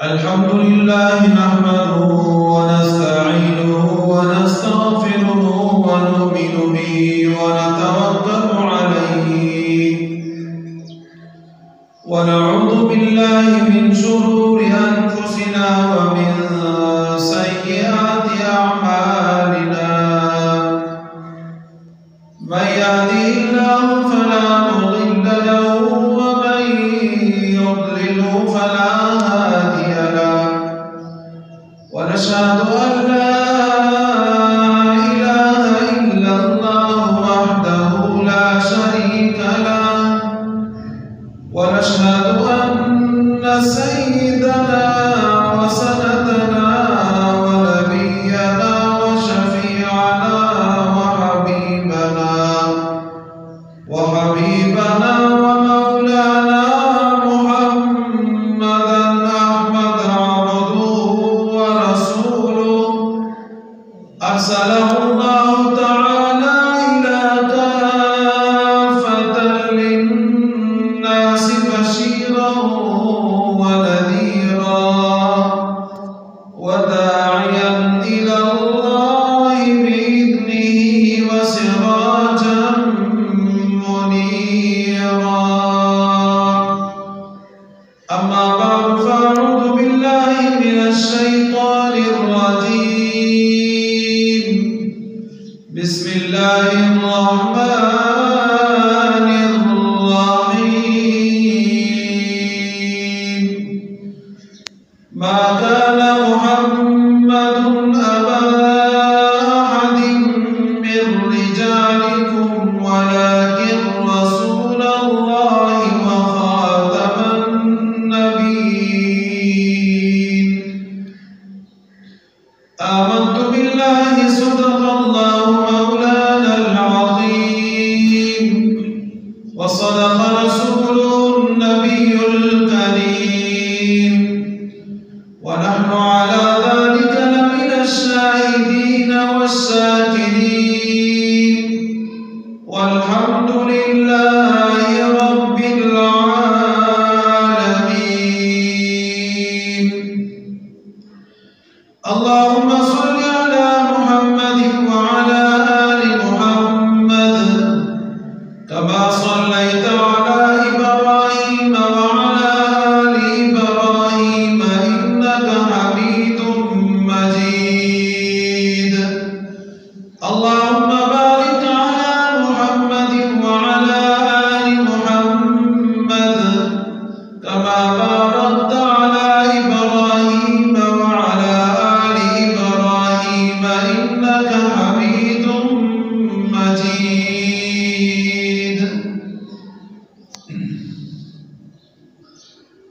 الحمد لله نحمده ونستعينه ونستغفره ونؤمن به ونتوكل عليه ونعوذ بالله من شرور أنفسنا ومن سيئات أعمالنا من يهده الله فلا مضل له ومن يضلله فلا هادي له ونشهد أن لا إله إلا الله وحده لا شريك له ونشهد أن سيدنا وسندنا ونبينا وشفيعنا وحبيبنا ومولانا محمدا أحمد عبده ورسوله أرسله الله تعالى إلى كافة للناس بشيرا ونذيرا وداعيا إلى الله بإذنه وسراجا منيرا. أما بعد فأعوذ بالله من الشيطان الرجيم. بسم الله الرحمن الرحيم. ما كان محمد أبا أحد من رجالكم ولكن رسول الله وخاتم النبيين. آمنت بالله صدق الله مولانا العظيم وصدق رسوله النبي الكريم ونحن على ذلك لمن الشاهدين والشاكرين والحمد لله رب العالمين. اللهم صل على محمد وعلى آل محمد كما صليت على إبراهيم وعلى آل إبراهيم إنك حميد مجيد. اللهم بارك على محمد وعلى آل محمد كما باركت على إبراهيم وعلى آل إبراهيم إنك حميد مجيد.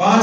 5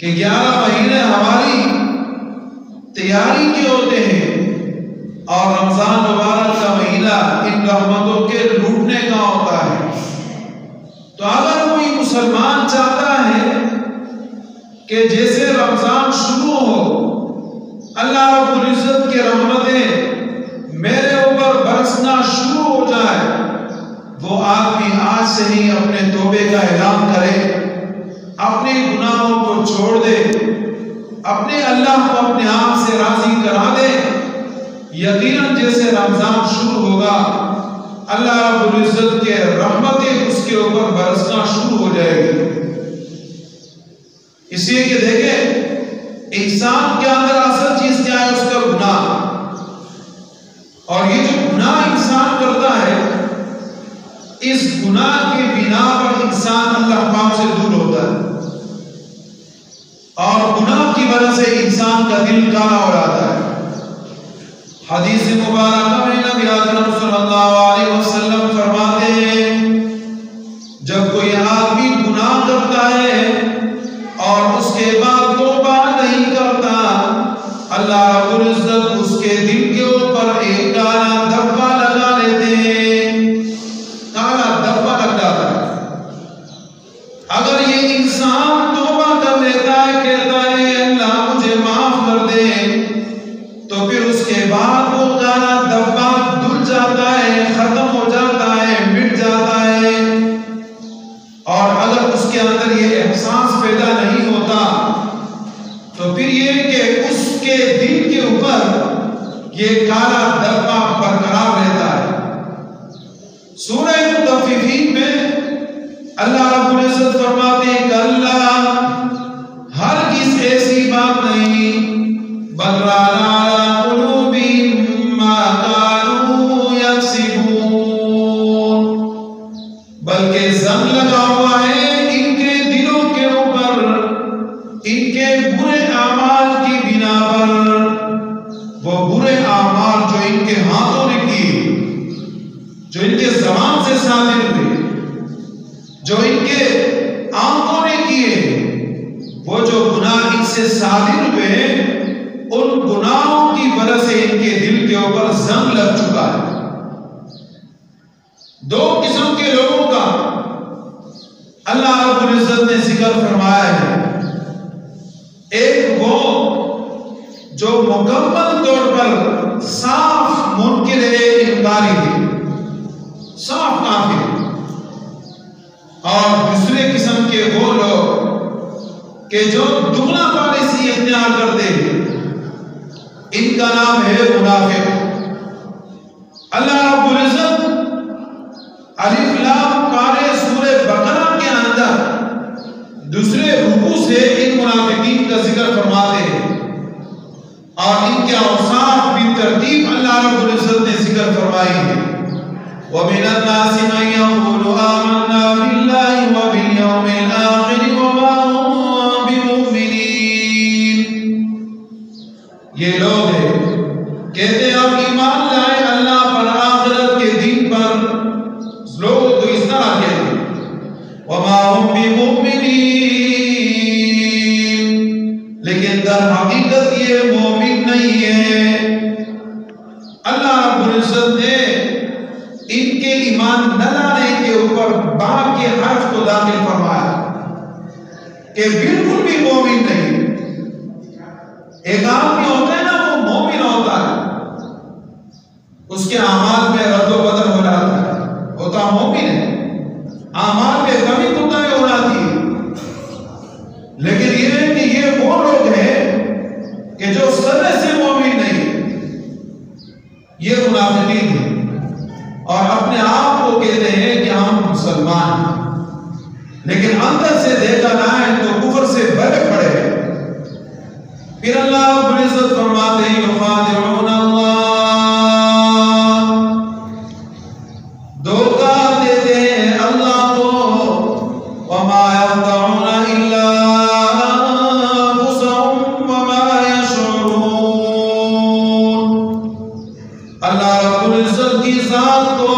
کہ 11 مہینے ہماری تیاری کے ہوتے ہیں اور رمضان مبارک کا مہینہ ان رحمتوں کے لوٹنے کا ہوتا ہے. تو اگر کوئی مسلمان چاہتا ہے کہ جیسے رمضان شروع ہو اللہ رب العزت کی رحمتیں میرے اوپر برسنا شروع ہو جائے، وہ آدمی آج سے ہی اپنے توبے کا اعلان کرے، اپنے گناہوں کو چھوڑ دے، اپنے اللہ کو اپنے آپ سے راضی کرا دے. یقیناً جیسے رمضان شروع ہوگا اللہ رب العزت کے رحمتیں اس کے اوپر برسنا شروع ہو جائے گی. اس لیے کہ دیکھیں انسان کے اندر اصل چیز کیا ہے؟ اس کا گناہ. اور یہ جو گناہ انسان کرتا ہے اس گناہ کی بنا پر انسان اللہ پاک سے دور ہوتا ہے اور گناہ کی وجہ سے انسان کا دل کالا ہو جاتا ہے. حدیث مبارکہ میں نبی اکرم صلی اللہ علیہ وسلم فرماتے ہیں جب کوئی آدمی گناہ کرتا ہے اور اس کے بعد توبہ نہیں کرتا، اللہ رب العزت اس کے دل کے اوپر ایک کالا دھبا لگا لیتے ہیں. کالا دھبا لگ جاتا ہے. اگر یہ انسان توبہ کر لیتا ہے، کہتا ہے اللہ مجھے معاف کر دے، تو پھر اس کے بعد وہ کالا دھبا دھل جاتا ہے، ختم ہو جاتا ہے، مٹ جاتا ہے. اور اگر اس کے اندر یہ احساس پیدا نہیں ہوتا تو پھر یہ کہ اس کے دل کے اوپر یہ کالا دھبا برقرار رہتا ہے. سورہ مطففین میں اللہ رب العزت فرماتے ہیں کہ اللہ ہرگز ایسی بات نہیں، بل ران علی قلوبہم ما کانوا یکسبون، بلکہ زنگ لگا ہوا ہے ان کے دلوں کے اوپر ان کے برے اعمال کی بنا پر. وہ برے اعمال جو ان کے ہاتھوں نے کیے، جو ان کے زبان سے صادر ہوئے، جو ان کے آنکھوں نے کیے، وہ جو گناہ ان سے صادر ہوئے ان گناہوں کی وجہ سے ان کے دل کے اوپر زنگ لگ چکا ہے. دو قسم کے لوگوں کا اللہ رب العزت نے ذکر فرمایا ہے. ایک وہ جو مکمل طور پر صاف منکر انکاری ہے، صاف کافر. اور دوسرے قسم کے وہ لوگ کہ جو دگنا پالیسی اختیار کرتے ہیں، ان کا نام ہے منافق. اللہ رب العزت الف لام قارئ سورہ بقرہ کے اندر دوسرے رکوع سے ان منافقین کا ذکر فرماتے ہیں اور ان کے اوصاف بھی ترتیب اللہ رب العزت نے ذکر فرمائی ہے. وَمِنَ النَّاسِ مَن يَقُولُ آمَنَّا بِاللَّهِ وَبِالْيَوْمِ الْآخِرِ وَمَا هُم بِمُؤْمِنِينَ. یہ لوگ ہیں کہتے ہم ایمان لائے اللہ پر، آخرت کے دن پر. لوگ تو اس طرح کہتے ہیں وَمَا هُم بِمُؤْمِنِينَ، لیکن در حقیقت یہ مومن نہیں ہے. اللہ رب العزت نے ان کے ایمان نہ لانے کے اوپر با کے حرف کو داخل فرمایا کہ بالکل بھی مومن نہیں. ایک آدمی ہوتا ہے نا، وہ مومن ہوتا ہے، اس کے اعمال میں رد و بدل ہو جاتا ہے، ہوتا مومن ہے، اعمال میں کمی کوتاہی ہو جاتی ہے. لیکن یہ ہے کہ یہ وہ لوگ ہیں کہ جو سرے سے مومن نہیں، یہ منافقین ہیں اور اپنے آپ کو کہتے ہیں کہ ہم مسلمان ہیں، لیکن اندر سے دیکھا جائے تو کفر سے بھرے پڑے ہیں. پھر اللہ رب العزت فرماتے ہیں یخادعون اللہ، دھوکہ دیتے ہیں اللہ کو. وما يخدعون الا انفسهم وما يشعرون. اللہ رب العزت کی ذات کو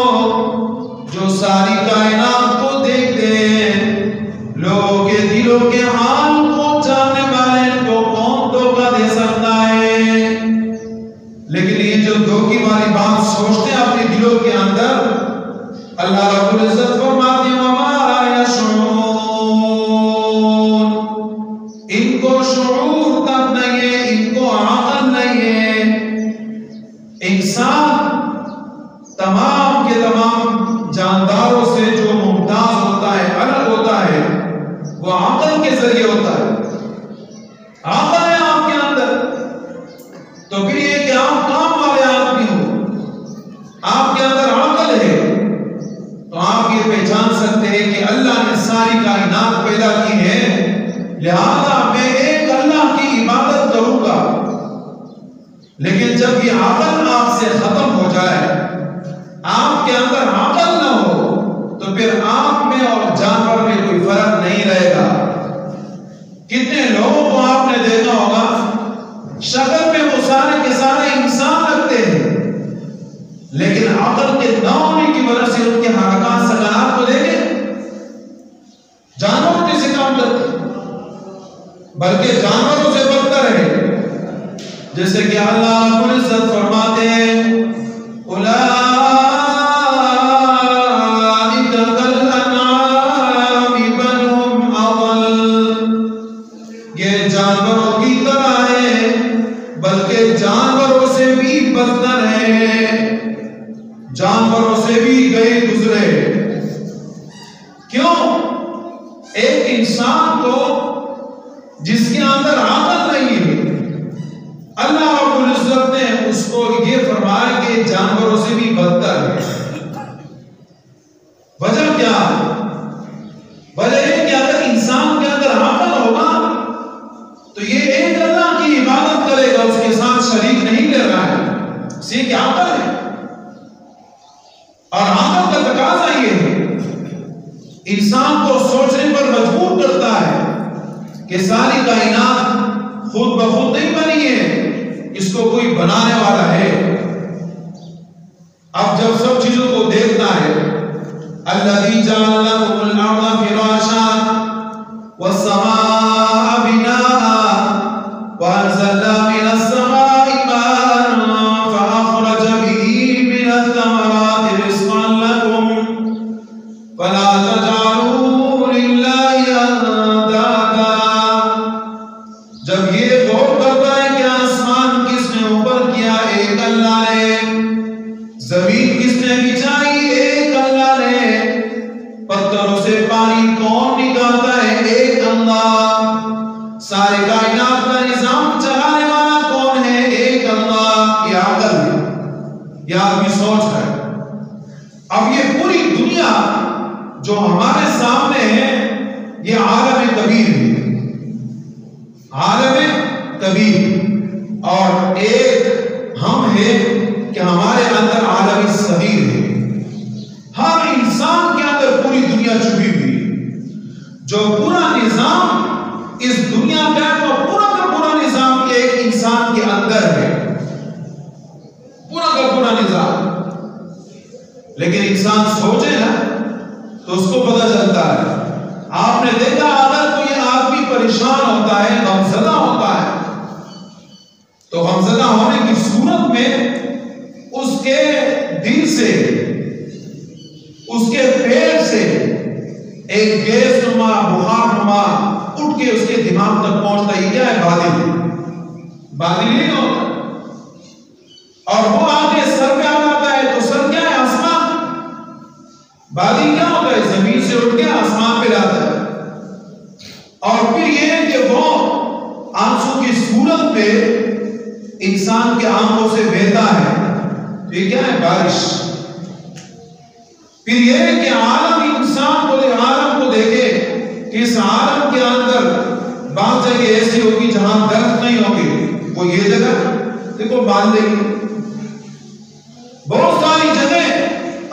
جو ساری کائنات کو دیکھتے ہیں، لوگوں کے دلوں کے حال کو جاننے ذریعے ہوتا ہے. عقل ہے آپ کے اندر تو پھر یہ کہ آپ کام والے آدمی ہو، آپ کے اندر عقل ہے تو آپ یہ پہچان سکتے ہیں کہ اللہ نے ساری کائنات پیدا کی ہے، لہذا میں ایک اللہ کی عبادت کروں گا. لیکن جب یہ عقل آپ سے ختم ہو جائے، آپ کے اندر عقل نہ ہو، تو پھر آپ میں اور جانور میں کوئی فرق نہیں رہے گا. کتنے لوگوں کو آپ نے دیکھا ہوگا شکل میں وہ سارے کے سارے انسان لگتے ہیں، لیکن عقل کے نہ ہونے کی وجہ سے ان کے حرکات سکنات کو دیکھیں جانوروں جیسے کام کرتے ہیں، بلکہ جانوروں سے بدتر ہے. جیسے کہ اللہ رب العزت فرماتے ہیں یہ جانوروں کی طرح ہے بلکہ جانوروں سے بھی بدتر ہے، جانوروں سے بھی گئے گزرے. کیوں؟ ایک انسان کو جس کے اندر عقل نہیں ہے، اللہ رب العزت نے اس کو یہ فرمایا کہ جانوروں سے بھی بدتر ہے. وجہ کیا ہے؟ وجہ یہ کہ اگر انسان کے اندر عقل ہوگا تو یہ ایک اللہ کی عبادت کرے گا، اس کے ساتھ شریک نہیں لے رہا ہے، اسی کی عقل ہے. اور عقل کا تقاضا یہ ہے، انسان کو سوچنے پر مجبور کرتا ہے کہ ساری کائنات خود بخود نہیں بنی ہے، اس کو کوئی بنانے والا ہے. اب جب سب چیزوں کو دیکھتا ہے، الذی جعل لکم الارض فراشا والسماء بناء وانزل من السماء ماء فاخرج به من الثمرات رزقا لكم فلا تجعلوا لله اندادا. جب یہ غور کرتا ہے کہ آسمان کس نے اوپر کیا، ایک اللہ نے، زمین کس نے بچھائی، ایک اللہ نے، پتھروں سے پانی کون نکالتا ہے، ایک اللہ، سارے کائنات کا نظام چلانے والا کون ہے، ایک اللہ. یہ عقل ہے، یہ آدمی سوچ رہا ہے. اب یہ پوری دنیا جو ہمارے سامنے ہے یہ عالم کبیر ہے، عالم کبیر، اور ایک ہم ہیں کہ ہمارے اندر عالم صغیر ہے. ہر انسان کے اندر پوری دنیا چھپی ہوئی ہے. جو پورا نظام اس دنیا کا ہے وہ پورا کا پورا نظام ایک انسان کے اندر ہے، پورا کا پورا نظام. لیکن انسان سوچے نا تو اس کو پتہ چلتا ہے. آپ نے دیکھا اگر کوئی آدمی پریشان ہوتا ہے، غمزدہ ہوتا ہے، تو غمزدہ ہونے کی صورت میں اس کے دل سے، اس کے پیٹ سے ایک گیس نما، بخار نما اٹھ کے اس کے دماغ تک پہنچتا ہے. یہ کیا ہے؟ بادل. بادل نہیں ہوتا، اور وہ آگے سر پہ آ جاتا ہے تو سر کیا ہے؟ آسمان. بادل کیا ہوتا ہے؟ زمین سے اٹھ کے آسمان پہ جاتا ہے. اور پھر یہ کہ وہ آنسو کی صورت میں انسان کے آنکھوں سے بہتا ہے، تو یہ کیا ہے؟ بارش. پھر یہ کہ عالم انسان کو، عالم کو دیکھے کہ اس عالم کے اندر بعض جگہ ایسی ہوگی جہاں درخت نہیں ہوگی، وہ یہ جگہ دیکھو باندھ دیں گے. بہت ساری جگہ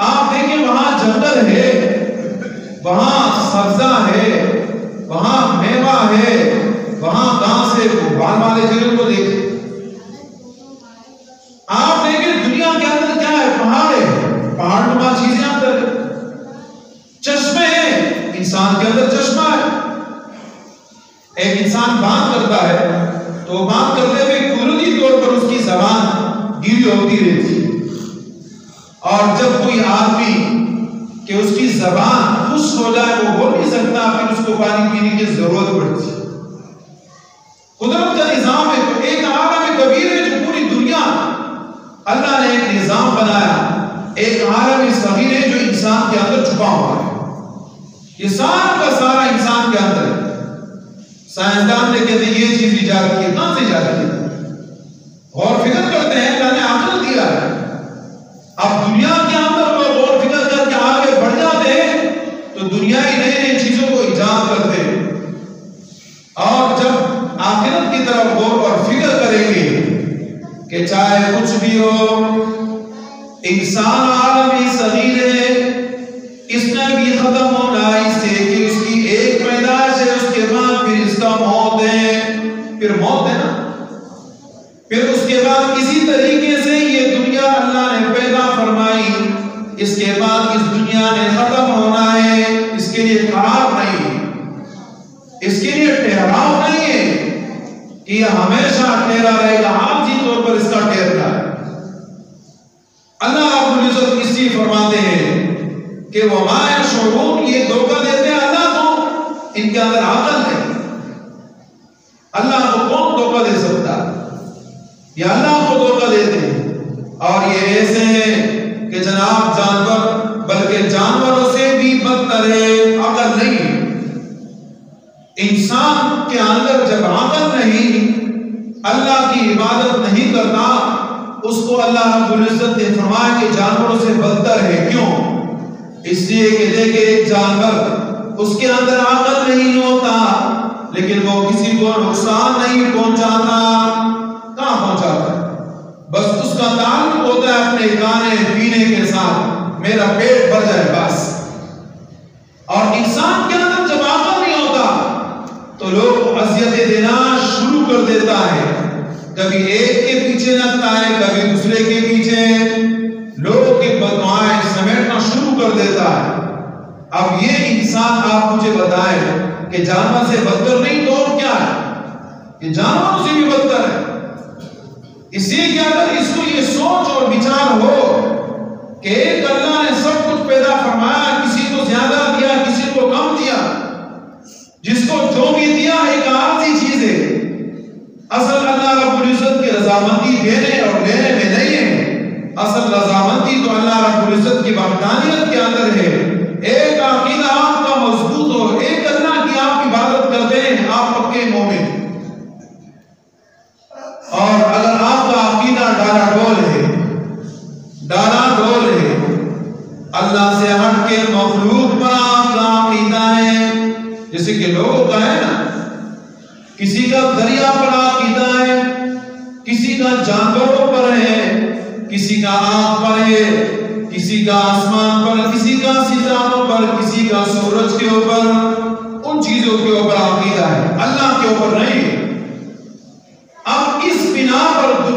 آپ دیکھیں وہاں جنگل ہے، وہاں سبزہ ہے، وہاں میوہ ہے، وہاں گھاس ہے. بال والے جگہ کو دیکھیں. آپ دیکھیں دنیا کے اندر کیا ہے؟ پہاڑ ہے، پہاڑ نما چیزیں اندر ہے. چشمے ہیں، انسان کے اندر چشمہ ہے. ایک انسان بات کرتا ہے تو بات کرتے ہوئے قدرتی طور پر اس کی زبان گیلی ہوتی رہتی ہے، اور جب کوئی آدمی کہ اس کی زبان خشک ہو جائے وہ بول نہیں سکتا، پھر اس کو پانی پینے کی ضرورت پڑتی ہے. قدرت کا نظام ہے. تو ایک عالم کبیر ہے جو پوری دنیا اللہ نے ایک نظام بنایا، ایک عالم صغیر ہے جو انسان کے اندر چھپا ہوا ہے. یہ سارا کا سارا انسان کے اندر ہے. سائنسدان نے کہتے ہیں یہ چیز ایجاد کی ہے، کہاں سے ایجاد کی ہے؟ غور فکر کرتے ہیں، اللہ نے عقل دیا ہے۔ اب دنیا کے اندر وہ غور فکر کر کے آگے بڑھ جاتے ہیں تو دنیا ہی نئی نئی چیزوں کو ایجاد کرتے ہیں، اور جب آخرت کی طرف غور اور فکر کریں گے کہ چاہے کچھ بھی ہو، انسان عالمی صغیر ہے، اس میں بھی ختم ہونا اس سے کہ اس کی ایک پیدائش ہے، اس کے بعد پھر اس کا موت ہے، پھر موت ہے نا، پھر اس کے بعد اسی طریقے سے یہ دنیا اللہ نے پیدا فرمائی، اس کے بعد اس دنیا نے ختم ہونا ہے، اس کے لیے قرار نہیں ہے، اس کے لیے ٹھہراؤ نہیں ہے کہ یہ ہمیشہ ٹھہرا رہے گا، عارضی طور پر اس کا ٹھہرنا ہے۔ اللہ رب العزت اس لیے فرماتے ہیں کہ وَمَا يَشْعُرُونَ، یہ دھوکہ دیتے ہیں اللہ کو، ان کے اندر عقل ہے۔ اللہ کو کون دھوکہ دے سکتا ہے؟ یہ اللہ کو دھوکہ دیتے ہیں، اور یہ ایسے ہیں کہ جناب جانور، بلکہ جانوروں سے بھی بدتر ہے، عقل نہیں۔ انسان کے اندر جب عقل نہیں، اللہ کی عبادت نہیں کرتا، اس کو اللہ رب العزت نے فرمایا کہ جانوروں سے بدتر ہے۔ کیوں؟ اس لیے کہ دیکھیں ایک جانور، اس کے اندر عقل نہیں ہوتا لیکن وہ کسی کو نقصان نہیں پہنچاتا، کہاں پہنچاتا ہے؟ بس اس کا تعلق ہوتا ہے اپنے کھانے پینے کے ساتھ، میرا پیٹ بھر جائے بس۔ اور انسان کے اندر جب عقل نہیں ہوتا تو لوگ اذیتیں دینا شروع کر دیتا ہے، کبھی ایک کے پیچھے لگتا ہے، کبھی دوسرے کے پیچھے، لوگوں کی بددعائیں سمیٹنا شروع کر دیتا ہے۔ اب یہ انسان آپ مجھے بتائیں کہ جانور سے بدتر نہیں تو اور کیا ہے؟ یہ جانوروں سے بھی بدتر ہے۔ اس لیے کہ اگر اس کو یہ سوچ اور وچار ہو کہ ایک اللہ نے سب کچھ پیدا فرمایا، کسی کو زیادہ دیا، کسی کو کم دیا، جس کو جو بھی دیا ایک عارضی چیز ہے، اصل اللہ رب العزت کی رضامندی دینے اور لینے میں نہیں ہے، اصل رضامندی تو اللہ رب العزت کی وحدانیت کے اندر ہے۔ ایک عقیدہ آپ کا مضبوط ہو، ایک اللہ کی آپ عبادت کرتے ہیں، آپ پکے مومن۔ اور اگر آپ کا عقیدہ ڈالا ڈول ہے، ڈالا ڈول ہے، اللہ سے ہٹ کے مخلوق پر آپ کا عقیدہ ہے، جیسے کہ لوگوں کا ہے نا، کسی کا دریا پر عقیدہ ہے، کسی کا جانوروں پر ہے، کسی کا آگ پر ہے، کسی کا آسمان پر، کسی کا ستاروں پر، کسی کا سورج کے اوپر، ان چیزوں کے اوپر عقیدہ ہے، اللہ کے اوپر نہیں۔ اب اس بنا پر